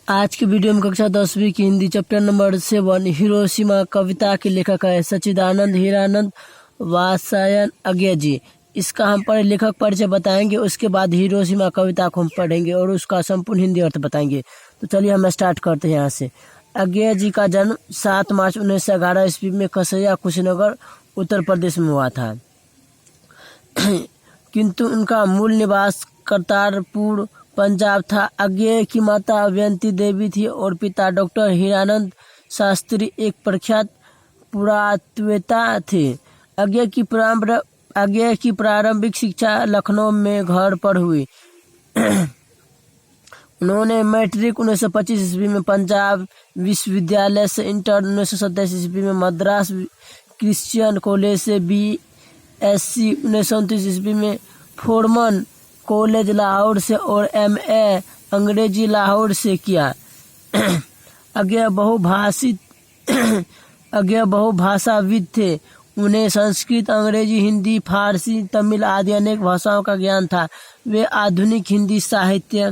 आज की वीडियो में कक्षा 10वीं की हिंदी चैप्टर नंबर 7 हिरोशिमा कविता के लेखक है सच्चिदानंद हीरानंद वात्स्यायन अज्ञे जी। इसका हम लेखक परिचय बताएंगे, उसके बाद हिरोशिमा कविता को हम पढ़ेंगे और उसका संपूर्ण हिंदी अर्थ बताएंगे। तो चलिए हम स्टार्ट करते हैं यहाँ से। अज्ञे जी का जन्म 7 मार्च 1911 ईस्वी में कसैया कुशीनगर उत्तर प्रदेश में हुआ था, किंतु उनका मूल निवास करतारपुर पंजाब था। अज्ञे की माता अवंती देवी थी और पिता डॉक्टर हीरानंद शास्त्री एक प्रख्यात पुरातत्ववेत्ता थे। अज्ञे की प्रारंभिक शिक्षा लखनऊ में घर पर हुई। उन्होंने मैट्रिक 1925 ईस्वी में पंजाब विश्वविद्यालय से, इंटर 1927 ईस्वी में मद्रास क्रिश्चियन कॉलेज से, BSc 1929 ईस्वी में फोरमन कॉलेज लाहौर से और MA अंग्रेजी लाहौर से किया। अज्ञे बहुभाषाविद थे। उन्हें संस्कृत, अंग्रेजी, हिंदी, फारसी, तमिल आदि अनेक भाषाओं का ज्ञान था। वे आधुनिक हिंदी साहित्य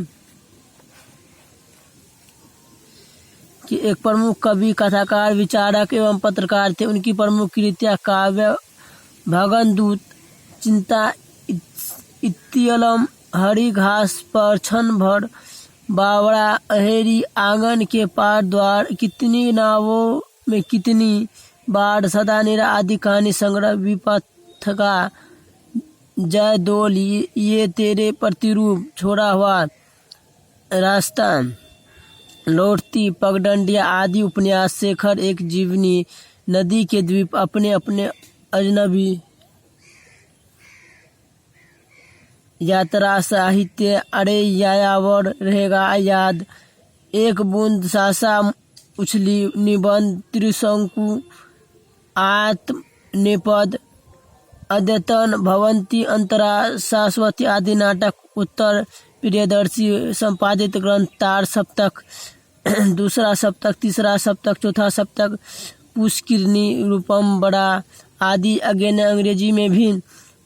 के एक प्रमुख कवि, कथाकार, विचारक एवं पत्रकार थे। उनकी प्रमुख कृतियां काव्य भगनदूत, चिंता इत्तियलम, हरी घास पर क्षण भर, बावड़ा, अहेरी, आंगन के पार द्वार, कितनी नावों में कितनी बाढ़, सदा निरा आदि कहानी संग्रह, विपथका, जय दोल, ये तेरे प्रतिरूप, छोड़ा हुआ रास्ता, लौटती पगडंडिया आदि उपन्यास, शेखर एक जीवनी, नदी के द्वीप, अपने अपने अजनबी, यात्रा साहित्य, अरे यायावर रहेगा याद, एक बूंद सासा उछली, निबंध, त्रिशंकु, आत्मनेपद, अद्यतन, भवंती, अंतरा, शाश्वती आदि नाटक, उत्तर प्रियदर्शी संपादित ग्रंथ, तार सप्तक, दूसरा सप्तक, तीसरा सप्तक, चौथा सप्तक, पुष्किरनी, रूपम बड़ा आदि। अज्ञे ने अंग्रेजी में भी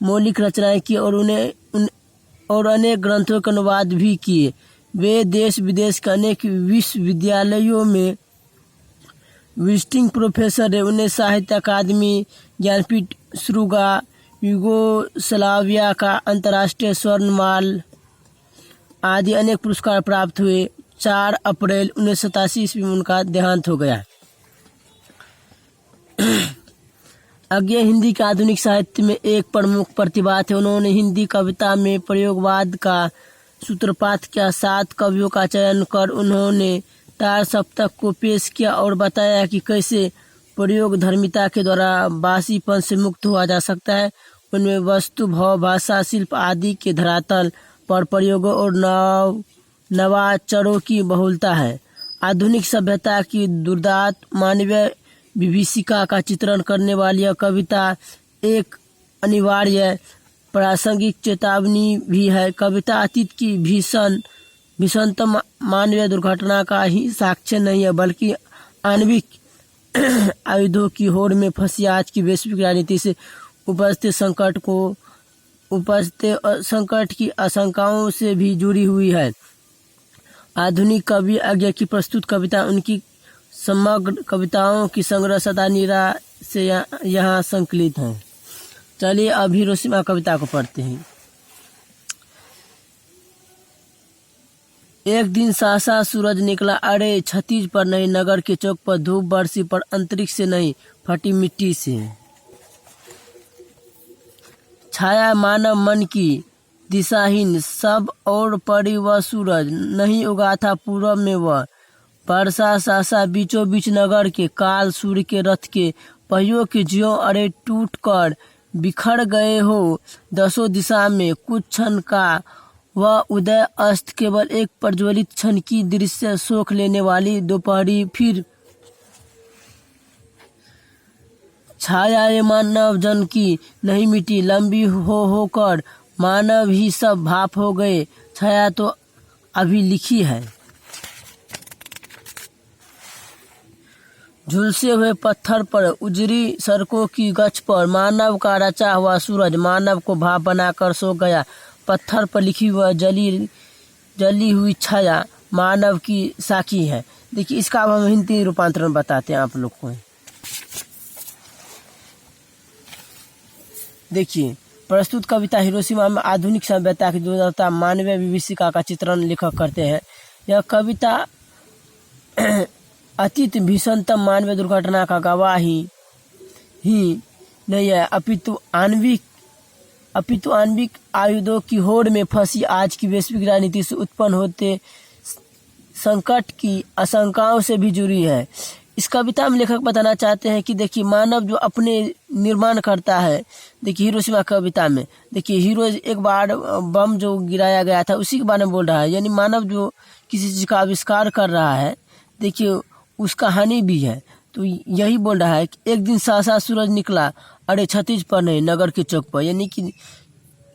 मौलिक रचनाएं की और अनेक ग्रंथों के अनुवाद भी किए। वे देश विदेश के अनेक विश्वविद्यालयों में विजिटिंग प्रोफेसर रहे। उन्हें साहित्य अकादमी, ज्ञानपीठ, श्रुगा, यूगोस्लाविया का अंतर्राष्ट्रीय स्वर्णमाल आदि अनेक पुरस्कार प्राप्त हुए। 4 अप्रैल 1987 ईस्वी में उनका देहांत हो गया। अज्ञे हिंदी के आधुनिक साहित्य में एक प्रमुख प्रतिभा थे। उन्होंने हिंदी कविता में प्रयोगवाद का सूत्रपात किया। 7 कवियों का चयन कर उन्होंने तार सप्तक को पेश किया और बताया कि कैसे प्रयोग धर्मिता के द्वारा बासीपन से मुक्त हुआ जा सकता है। उनमें वस्तु, भाव, भाषा, शिल्प आदि के धरातल पर प्रयोगों और नवाचारों की बहुलता है। आधुनिक सभ्यता की दुर्दांत मानवीय विभीषिका का चित्रण करने वाली यह कविता एक अनिवार्य प्रासंगिक चेतावनी भी है। कविता अतीत की भीषणतम मानवीय दुर्घटना का ही साक्ष्य नहीं है, बल्कि आणविक आयुधों की होड़ में फंसी आज की वैश्विक राजनीति से उपजते संकट की आशंकाओं से भी जुड़ी हुई है। आधुनिक कवि अज्ञे की प्रस्तुत कविता उनकी समग्र कविताओं की संग्रह सदा निरा से यहाँ संकलित है। चलिए अब हिरोशिमा कविता को पढ़ते हैं। एक दिन सासा सूरज निकला, अरे क्षितिज पर नहीं, नगर के चौक पर धूप बरसी, पर अंतरिक्ष से नहीं, फटी मिट्टी से। छाया मानव मन की दिशाहीन, सब और पड़ी वह सूरज, नहीं उगा था पूरब में वह। परसा सासा बीचों बीच नगर के, काल सूर्य के रथ के पहियों के ज्यों अरे टूट कर बिखर गए हो 10 दिशा में। कुछ क्षण का वह उदय अस्त, केवल एक प्रज्वलित क्षण की दृश्य सोख लेने वाली दोपहरी, फिर छाया ये मानव जन की नहीं मिटी, लंबी होकर मानव ही सब भाप हो गए। छाया तो अभी लिखी है। झुलसे हुए पत्थर पर, उजरी सड़कों की गच पर, मानव का रचा हुआ सूरज मानव को भाप बनाकर सो गया। पत्थर पर लिखी हुआ जली हुई छाया मानव की साखी है। देखिए इसका अब हम हिंदी रूपांतरण बताते हैं आप लोग को। देखिए प्रस्तुत कविता हिरोशिमा में आधुनिक सभ्यता की दुर्दशा मानवीय विभीषिका का चित्रण लेखक करते हैं। यह कविता अतीत भीषणतम मानवीय दुर्घटना का गवाही ही नहीं है, अपितु आणविक आयुधों की होड़ में फंसी आज की वैश्विक राजनीति से उत्पन्न होते संकट की आशंकाओं से भी जुड़ी है। इस कविता में लेखक बताना चाहते हैं कि देखिए मानव जो अपने निर्माण करता है, देखिए हिरोशिमा कविता में देखिए हीरो एक बार बम जो गिराया गया था उसी के बारे में बोल रहा है। यानी मानव जो किसी चीज़ का आविष्कार कर रहा है, देखिए उसका हानि भी है। तो यही बोल रहा है कि एक दिन सहसा सूरज निकला, अरे क्षितिज पर नहीं नगर के चौक पर। यानी कि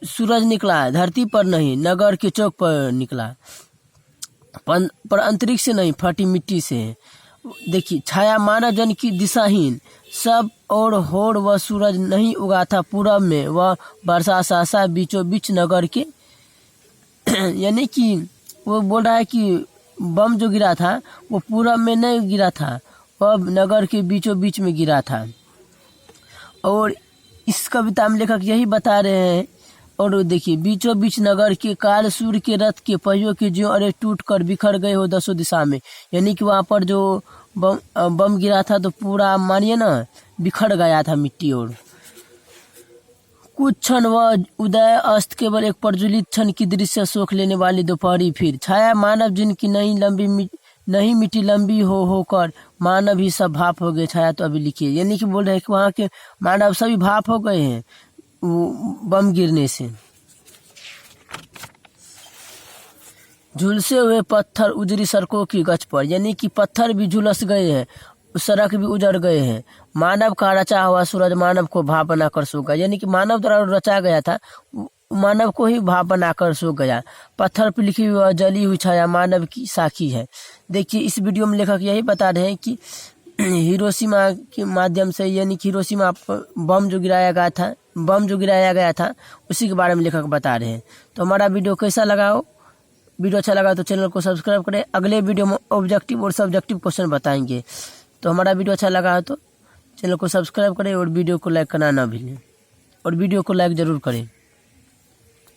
सूरज निकला धरती पर नहीं नगर के चौक पर निकला, पर अंतरिक्ष से नहीं फटी मिट्टी से। देखिए छाया मानव जन की दिशाहीन, सब और होड़ वह सूरज नहीं उगा था पूरब में, वह वर्षा सहसा बीचों बीच नगर के। यानी कि वो बोल रहा है कि बम जो गिरा था वो पूरब में नहीं गिरा था, वह नगर के बीचों बीच में गिरा था। और इस कविता में लेखक यही बता रहे हैं। और देखिए बीचों बीच नगर के काल सूर्य के रथ के पहियों के ज्यों अरे टूट कर बिखर गए हो दसों दिशा में। यानी कि वहाँ पर जो बम गिरा था तो पूरा मानिए ना बिखर गया था मिट्टी। और कुछ क्षण वह उदय अस्त केवल एक प्रज्वलित क्षण की दृश्य सोख लेने वाली दोपहरी, फिर छाया मानव जिनकी नहीं मिट्टी लंबी होकर मानव ही सब भाप हो गए। छाया तो अभी लिखिए, यानी कि बोल रहे हैं कि वहाँ के मानव सभी भाप हो गए हैं बम गिरने से। झुलसे हुए पत्थर उजरी सड़कों की गच पर, यानी कि पत्थर भी झुलस गए हैं, सड़क भी उजड़ गए हैं। मानव का रचा हुआ सूरज मानव को भाप बनाकर सो गया। यानी कि मानव द्वारा रचा गया था, मानव को ही भाप बनाकर सो गया। पत्थर पर लिखी हुई जली हुई छाया मानव की साखी है। देखिए इस वीडियो में लेखक यही बता रहे हैं कि हिरोशिमा के माध्यम से, यानी कि हिरोशिमा बम जो गिराया गया था उसी के बारे में लेखक बता रहे हैं। तो हमारा वीडियो कैसा लगा हो, वीडियो अच्छा लगा तो चैनल को सब्सक्राइब करें। अगले वीडियो में ऑब्जेक्टिव और सब्जेक्टिव क्वेश्चन बताएंगे। तो हमारा वीडियो अच्छा लगा हो तो चैनल को सब्सक्राइब करें और वीडियो को लाइक करना ना भूलें, और वीडियो को लाइक ज़रूर करें।